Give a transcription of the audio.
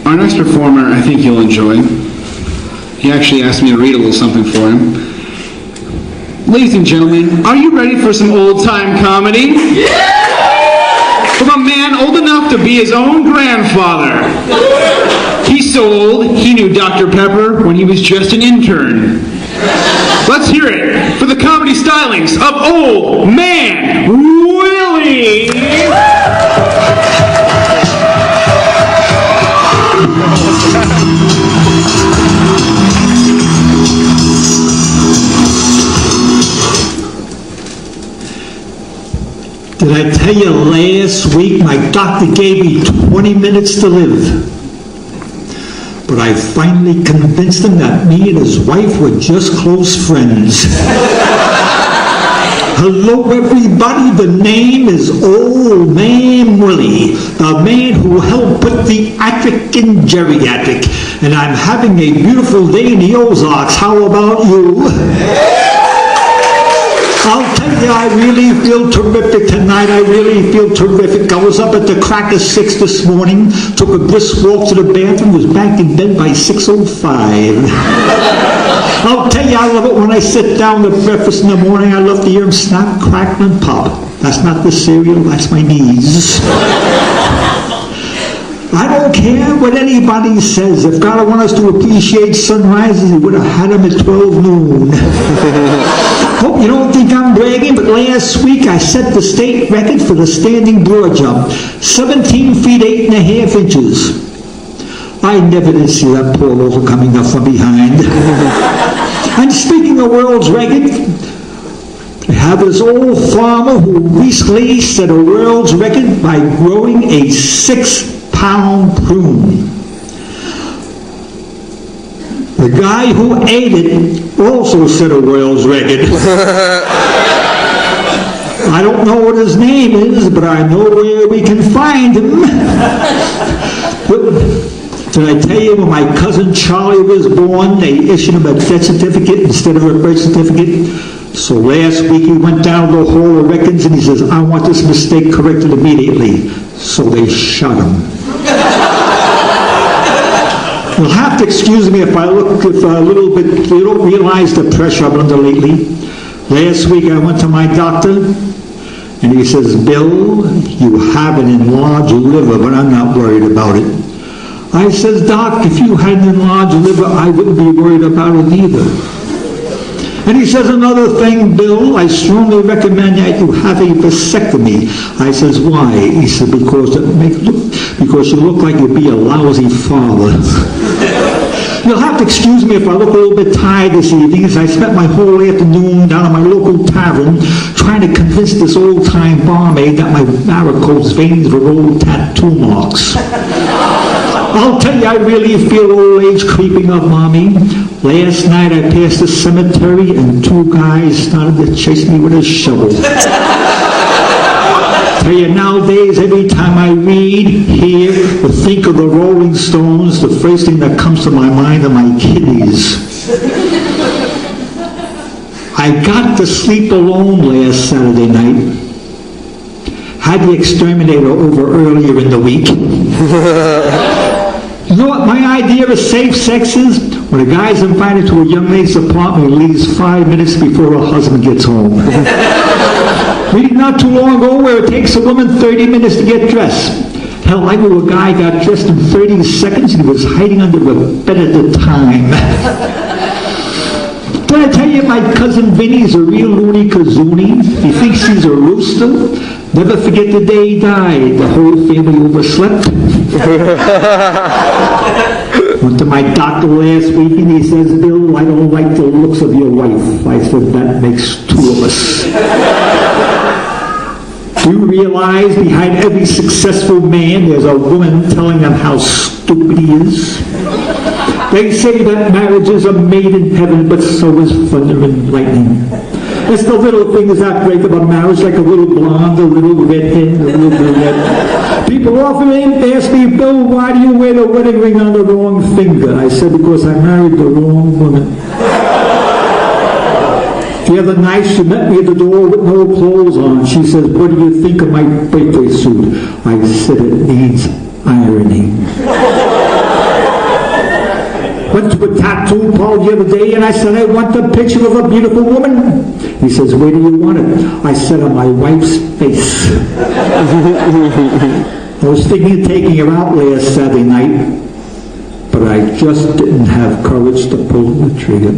Our next performer, I think you'll enjoy. He actually asked me to read a little something for him. Ladies and gentlemen, are you ready for some old-time comedy? Yeah! From a man old enough to be his own grandfather. He's so old, he knew Dr. Pepper when he was just an intern. Let's hear it for the comedy stylings of Old Man Willy! Did I tell you last week my doctor gave me 20 minutes to live? But I finally convinced him that me and his wife were just close friends. Hello everybody, the name is Old Man Willy, the man who helped put the attic in geriatric. And I'm having a beautiful day in the Ozarks. How about you? I'll tell you, I really feel terrific tonight. I really feel terrific. I was up at the crack of 6 this morning, took a brisk walk to the bathroom, was back in bed by 6:05. I'll tell you, I love it when I sit down to breakfast in the morning. I love to hear them snap, crackle, and pop. That's not the cereal, that's my knees. I don't care what anybody says. If God wanted us to appreciate sunrises, he would have had them at 12 noon. Hope you don't think I'm bragging, but last week I set the state record for the standing broad jump. 17 feet 8.5 inches. I never did see that poor loafer coming up from behind. And speaking of world's record, I have this old farmer who recently set a world's record by growing a 6-pound prune. The guy who ate it also set a world's record. I don't know what his name is, but I know where we can find him. Did I tell you when my cousin Charlie was born, they issued him a death certificate instead of a birth certificate? So last week he went down to the Hall of Records and he says, I want this mistake corrected immediately. So they shot him. You'll have to excuse me if I look a little bit, you don't realize the pressure I'm under lately. Last week I went to my doctor and he says, Bill, you have an enlarged liver, but I'm not worried about it. I says, Doc, if you had an enlarged liver, I wouldn't be worried about it either. And he says, another thing, Bill, I strongly recommend that you have a vasectomy. I says, why? He said, because you look like you'd be a lousy father. You'll have to excuse me if I look a little bit tired this evening, as I spent my whole afternoon down at my local tavern trying to convince this old-time barmaid that my varicose veins were old tattoo marks. I'll tell you, I really feel old age creeping up, Mommy. Last night I passed the cemetery and 2 guys started to chase me with a shovel. Tell you, nowadays, every time I read, hear, or think of the Rolling Stones, the first thing that comes to my mind are my kidneys. I got to sleep alone last Saturday night. Had the exterminator over earlier in the week. You know what my idea of safe sex is? When a guy's invited to a young lady's apartment, he leaves 5 minutes before her husband gets home. Reading not too long ago where it takes a woman 30 minutes to get dressed. Hell, I knew a guy got dressed in 30 seconds and he was hiding under a bed at the time. Did I tell you my cousin Vinny's a real loony kazoonie? He thinks he's a rooster. Never forget the day he died. The whole family overslept. Went to my doctor last week and he says, Bill, I don't like the looks of your wife. I said, that makes 2 of us. Do you realize behind every successful man there's a woman telling them how stupid he is? They say that marriages are made in heaven, but so is thunder and lightning. It's the little things that break up a marriage, like a little blonde, a little redhead, a little brunette. People often ask me, Bill, why do you wear the wedding ring on the wrong finger? I said, because I married the wrong woman. The other night, she met me at the door with no clothes on. She says, what do you think of my birthday suit? I said, it needs ironing. Went to a tattoo parlor the other day and I said, I want a picture of a beautiful woman. He says, where do you want it? I said, on my wife's face. I was thinking of taking her out last Saturday night, but I just didn't have courage to pull the trigger.